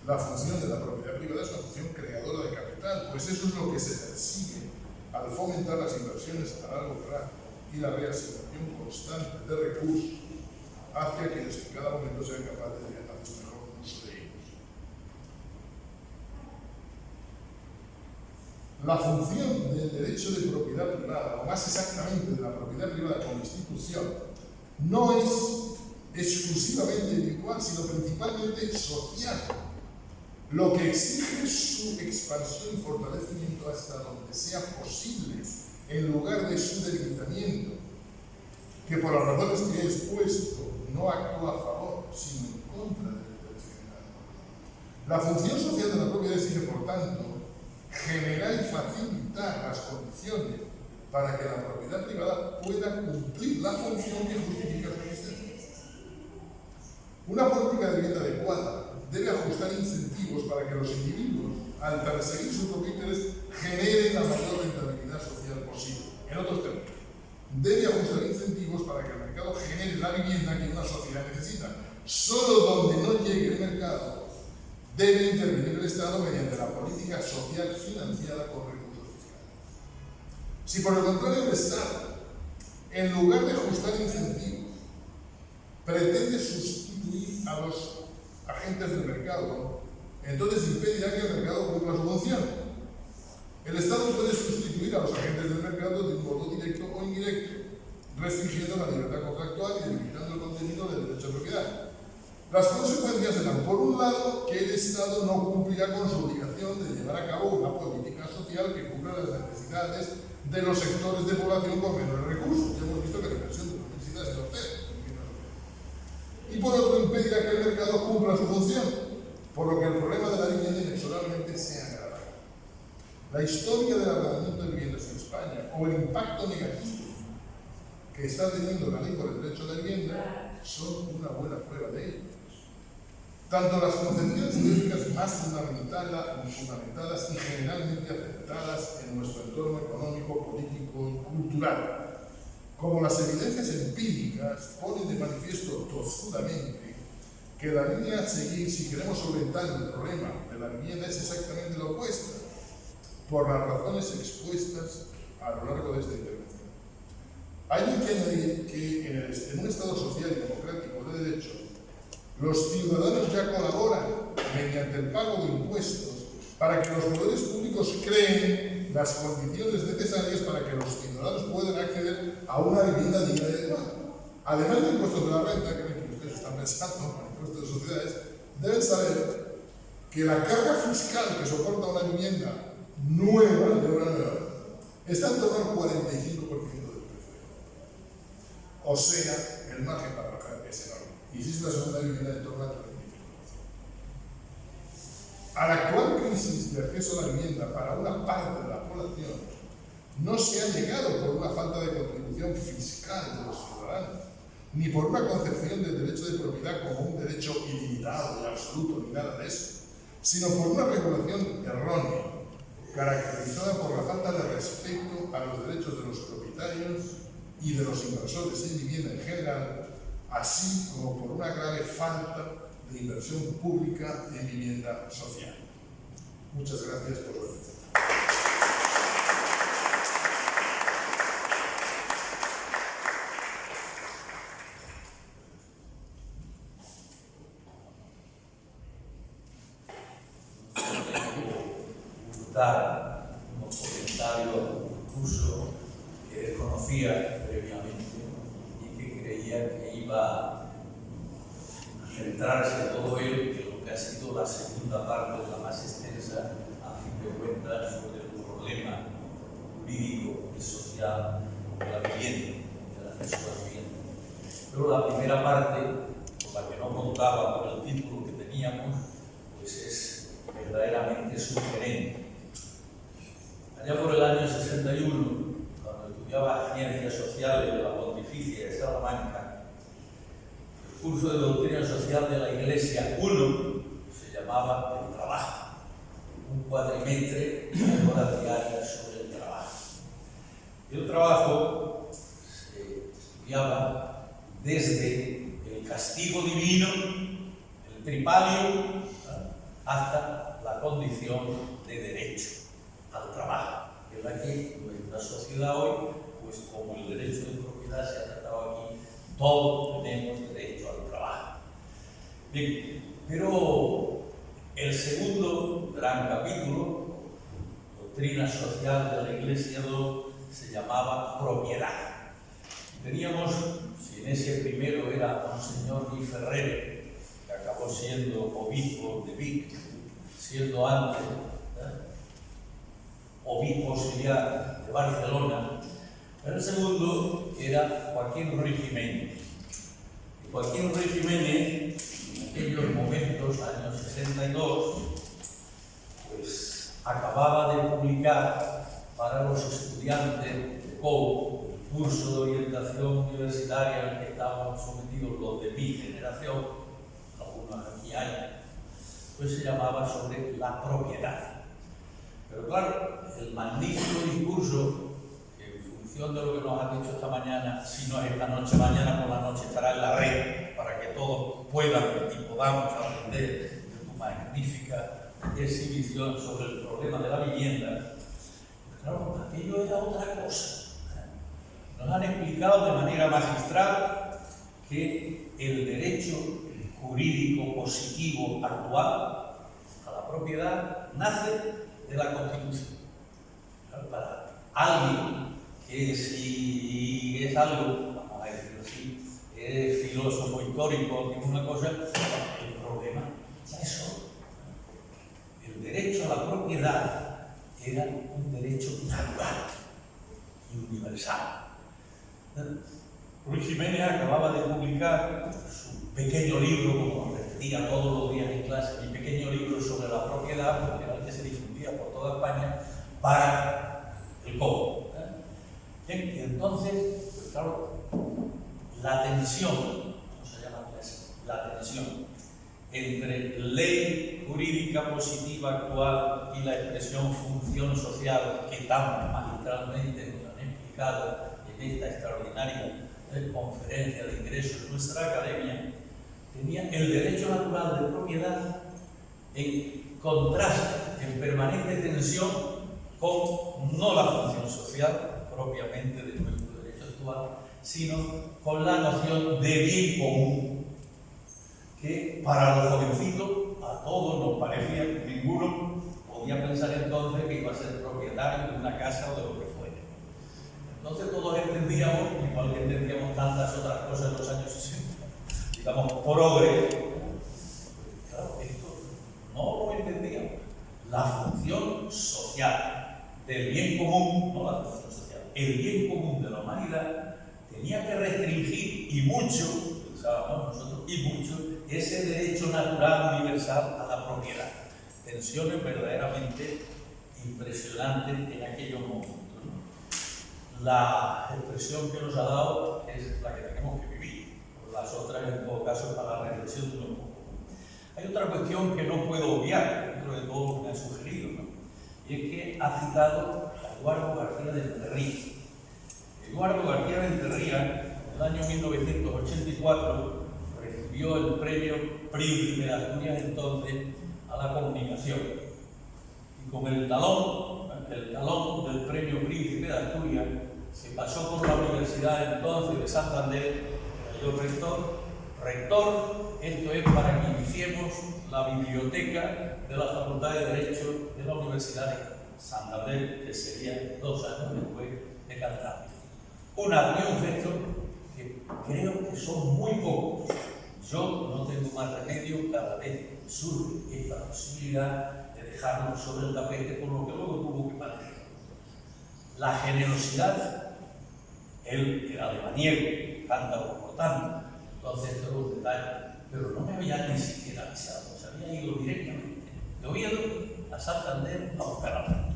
la función de la propiedad privada es una función creadora de capital, pues eso es lo que se persigue al fomentar las inversiones a largo plazo y la reasignación constante de recursos hacia quienes en cada momento sean capaces de hacer un mejor uso de ellos. La función del derecho de propiedad privada, o más exactamente de la propiedad privada como institución, no es exclusivamente individual, sino principalmente social, lo que exige su expansión y fortalecimiento hasta donde sea posible, en lugar de su debilitamiento, que por las razones que he expuesto no actúa a favor, sino en contra del interés general. La función social de la propiedad exige, por tanto, generar y facilitar las condiciones para que la propiedad privada pueda cumplir la función que justifica su existencia. Una política de vivienda adecuada debe ajustar incentivos para que los individuos, al perseguir su propio interés, generen la mayor rentabilidad social posible. En otros términos, debe ajustar incentivos para que el mercado genere la vivienda que una sociedad necesita. Solo donde no llegue el mercado, debe intervenir el Estado mediante la política social financiada con recursos fiscales. Si por el contrario el Estado, en lugar de ajustar incentivos, pretende sustituir a los agentes del mercado, entonces impedirá que el mercado cumpla su función. El Estado puede sustituir a los agentes del mercado de un modo directo o indirecto, restringiendo la libertad contractual y limitando el contenido del derecho de propiedad. Las consecuencias serán, por un lado, que el Estado no cumplirá con su obligación de llevar a cabo una política social que cubra las necesidades de los sectores de población con menores recursos. Ya hemos visto que la inversión de las universidades es cero. Y por otro, impedirá que el mercado cumpla su función, por lo que el problema de la vivienda inexorablemente se agravará. La historia del arrendamiento de viviendas en España, o el impacto negativo que está teniendo la ley por el derecho a la vivienda, son una buena prueba de ello. Tanto las concepciones teóricas más fundamentadas y generalmente aceptadas en nuestro entorno económico, político y cultural, como las evidencias empíricas ponen de manifiesto tozudamente que la línea a seguir si queremos solventar el problema de la vivienda es exactamente la opuesta, por las razones expuestas a lo largo de esta intervención. Hay que añadir que en un Estado social y democrático de derecho, los ciudadanos ya colaboran mediante el pago de impuestos para que los poderes públicos creen las condiciones necesarias para que los ciudadanos puedan acceder a una vivienda digna y adecuada. Además de impuestos de la renta, que ustedes están pensando, con impuestos de sociedades, deben saber que la carga fiscal que soporta una vivienda nueva, de obra nueva, está en torno al 45% del precio. O sea, el margen para bajar es enorme. Y si es una segunda vivienda en torno al 35%. A la actual crisis de acceso a la vivienda para una parte de la población no se ha llegado por una falta de contribución fiscal de los ciudadanos, ni por una concepción del derecho de propiedad como un derecho ilimitado y absoluto, ni nada de eso, sino por una regulación errónea, caracterizada por la falta de respeto a los derechos de los propietarios y de los inversores en vivienda en general, así como por una grave falta de inversión pública en vivienda social. Muchas gracias por su atención. Un comentario incluso que desconocía previamente y que creía que iba a centrarse todo él en lo que ha sido la segunda parte, la más extensa, a fin de cuentas, sobre el problema jurídico y social de la vivienda, del acceso a la vivienda. Pero la primera parte, por la que no contaba por el título que teníamos, pues es verdaderamente sugerente. Allá por el año 61, cuando estudiaba Ciencias Sociales de la Pontificia de Salamanca, el curso de Doctrina Social de la Iglesia 1 se llamaba El Trabajo, un cuatrimestre de horas diarias sobre el trabajo. Y el trabajo se estudiaba desde el castigo divino, el tripalio, hasta la condición de derecho al trabajo, en la que nuestra sociedad hoy pues como el derecho de propiedad se ha tratado aquí, todos tenemos derecho al trabajo. Bien, pero el segundo gran capítulo, Doctrina Social de la Iglesia II, se llamaba Propiedad. Teníamos, si en ese primero era Monseñor Luis Ferrer, que acabó siendo obispo de Vic, siendo antes obispo auxiliar de Barcelona, el segundo era Joaquín Ruiz Jiménez. Y Joaquín Ruiz Jiménez, en aquellos momentos, años 62, pues acababa de publicar para los estudiantes de COU, el curso de orientación universitaria al que estaban sometidos los de mi generación, algunos aquí hay, pues se llamaba sobre la propiedad. Pero claro, el magnífico discurso, que en función de lo que nos han dicho esta mañana, si no es esta noche, mañana por la noche estará en la red, para que todos puedan y podamos aprender de tu magnífica exhibición sobre el problema de la vivienda. Pues claro, aquello era otra cosa. Nos han explicado de manera magistral que el derecho jurídico positivo actual a la propiedad nace de la Constitución. Para alguien que si es algo, vamos a decirlo así, es filósofo histórico, tiene una cosa, el problema ya es otro. El derecho a la propiedad era un derecho natural y universal. Ruiz Jiménez acababa de publicar su pequeño libro, como repetía todos los días en clase, mi pequeño libro sobre la propiedad, porque era el que se difundía por toda España para el COU. Y entonces, pues claro, la tensión, ¿cómo se llama eso? La tensión entre ley jurídica positiva actual y la expresión función social que tan magistralmente nos han explicado en esta extraordinaria conferencia de ingresos en nuestra academia, tenía el derecho natural de propiedad en contraste, en permanente tensión con no la función social propiamente de nuestro derecho actual, sino con la noción de bien común, que para los jovencitos a todos nos parecía que ninguno podía pensar entonces que iba a ser propietario de una casa o de lo que fuera. Entonces todos entendíamos, igual que entendíamos tantas otras cosas en los años 60, digamos, progre. Claro, esto no lo entendíamos. La función social del bien común, no la función social, el bien común de la humanidad tenía que restringir, y mucho, pensábamos nosotros, y mucho, ese derecho natural universal a la propiedad. Tensiones verdaderamente impresionantes en aquellos momentos. La expresión que nos ha dado es la que tenemos que vivir, las otras en todo caso para la reflexión de uno poco. Hay otra cuestión que no puedo obviar dentro de todo lo que me ha sugerido, ¿no? Y es que ha citado a Eduardo García de Enterría. Eduardo García de Enterría, en el año 1984, recibió el premio Príncipe de Asturias entonces a la comunicación. Y con el talón del premio Príncipe de Asturias, se pasó por la Universidad entonces de Santander, era yo rector, esto es para que iniciemos la biblioteca de la Facultad de Derecho de la Universidad de Santander, que sería 2 años después de Cantabria. Un gesto que creo que son muy pocos. Yo no tengo más remedio, cada vez surge esta posibilidad de dejarlo sobre el tapete, por lo que luego tuvo que padecer. La generosidad, él era de Maniego, cántabro por tanto, entonces esto es un detalle, pero no me había ni siquiera avisado, se había ido directamente de Oviedo a Santander a buscar a Plato.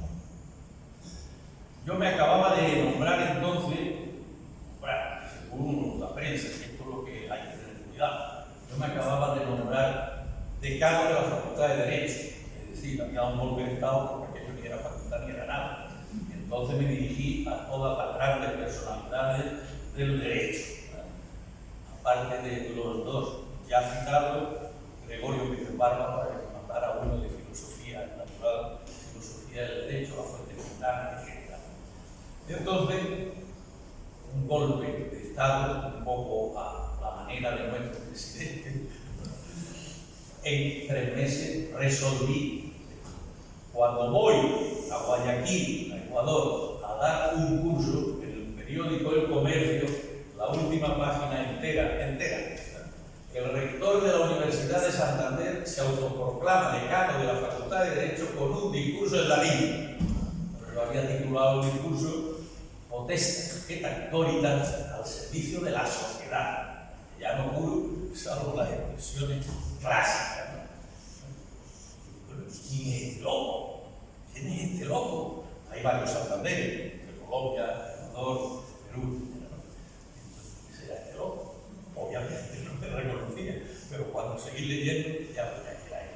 Yo me acababa de nombrar entonces, según la prensa, que esto es lo que hay que tener cuidado, yo me acababa de nombrar decano de la Facultad de Derecho, es decir, había un golpe de Estado porque aquello ni era facultad ni era nada. Entonces me dirigí a todas las grandes personalidades del derecho, aparte de los dos ya citados, Gregorio Pérez Barba, para que mandara uno de filosofía natural, filosofía del derecho, la fuente militar, etc. Entonces, un golpe de Estado, un poco a la manera de nuestro presidente. En 3 meses resolví. Cuando voy a Guayaquil, a Ecuador, a dar un curso en el periódico El Comercio, la última página entera, el rector de la Universidad de Santander se autoproclama decano de la Facultad de Derecho con un discurso en latín. Yo había titulado el discurso "Potestas et auctoritas al servicio de la sociedad". Ya no puro, salvo las expresiones clásicas. ¿Quién es este loco? ¿Quién es este loco? Hay varios Santanderes, de Colombia, Ecuador, Perú. ¿Qué será este loco? Obviamente no me reconocía, pero cuando seguí leyendo ya veía que era él.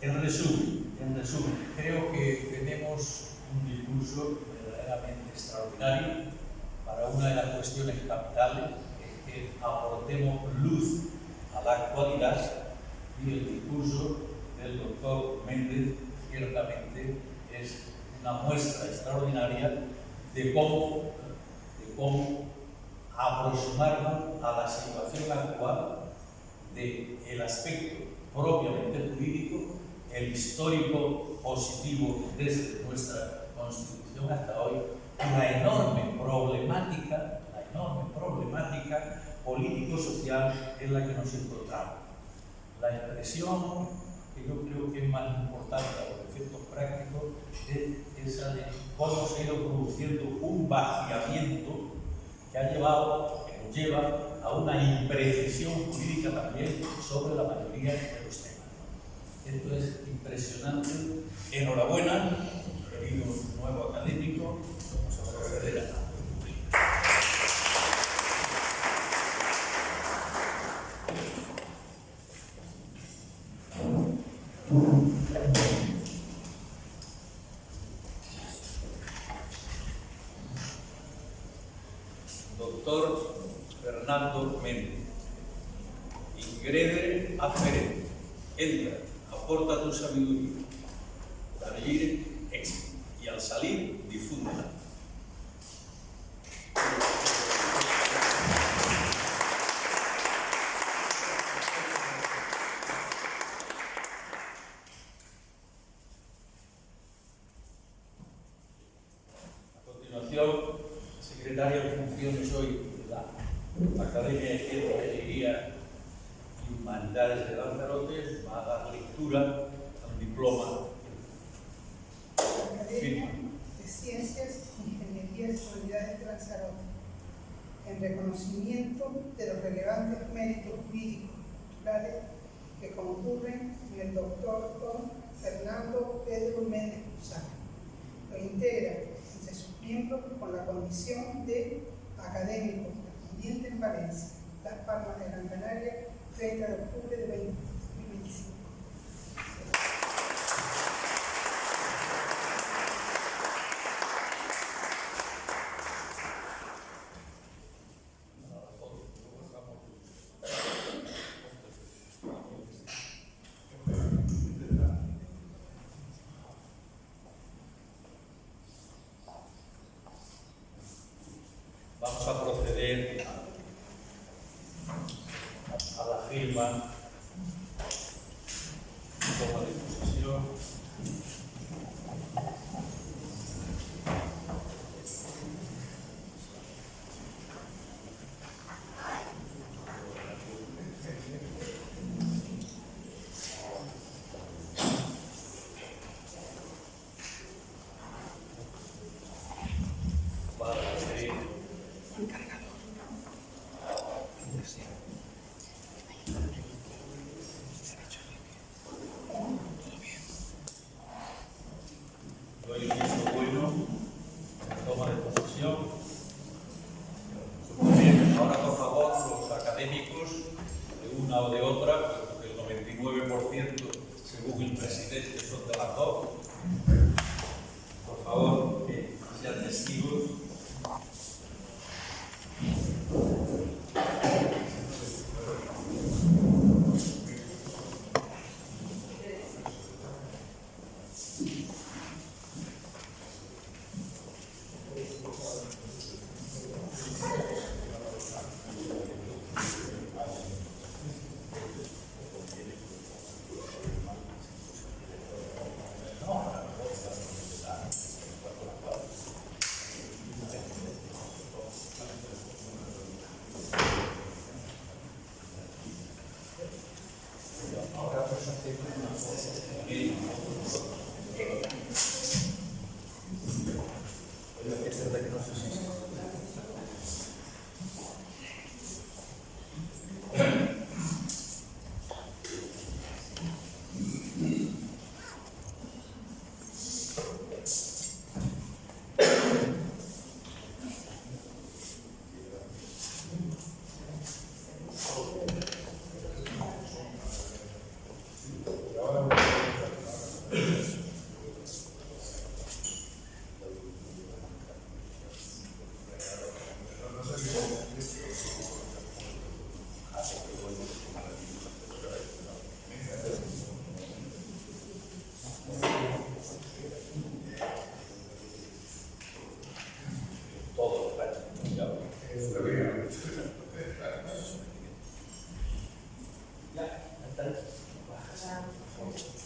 En resumen, creo que tenemos un discurso verdaderamente extraordinario para una de las cuestiones capitales, es que aportemos luz a la actualidad, y el discurso del doctor Méndez ciertamente es una muestra extraordinaria de cómo aproximarnos a la situación actual del aspecto propiamente jurídico, el histórico positivo desde nuestra Constitución hasta hoy, y la enorme problemática político-social en la que nos encontramos. La expresión que yo creo que es más importante a los efectos prácticos es esa de cómo se ha ido produciendo un vaciamiento que nos lleva a una imprecisión jurídica también sobre la mayoría de los temas. Esto es impresionante. Enhorabuena, querido nuevo académico. Vamos a proceder a Doctor Fernando Méndez, ingredere afferente, entra, aporta tu sabiduría, dargire éxito, y al salir, difúndela. A continuación, secretaria de funciones hoy de la Academia de Ciencias, Ingeniería y Humanidades de Lanzarote va a dar lectura al diploma. Academia de Ciencias, Ingeniería y Humanidades de Lanzarote, en reconocimiento de los relevantes méritos jurídicos culturales que concurren en el doctor don Fernando Pedro Méndez Cruzado. Lo integra entre sus miembros con la condición de académico correspondiente en Valencia, Las Palmas de Gran Canaria, 30 de octubre de 2025. Vamos a proceder a la firma, toma de posesión. Va a proceder doy el visto bueno, toma de posesión. Bien, ahora por favor los académicos de una o de otra, porque el 99% según el presidente son de las dos, por favor que sean testigos. Terrible.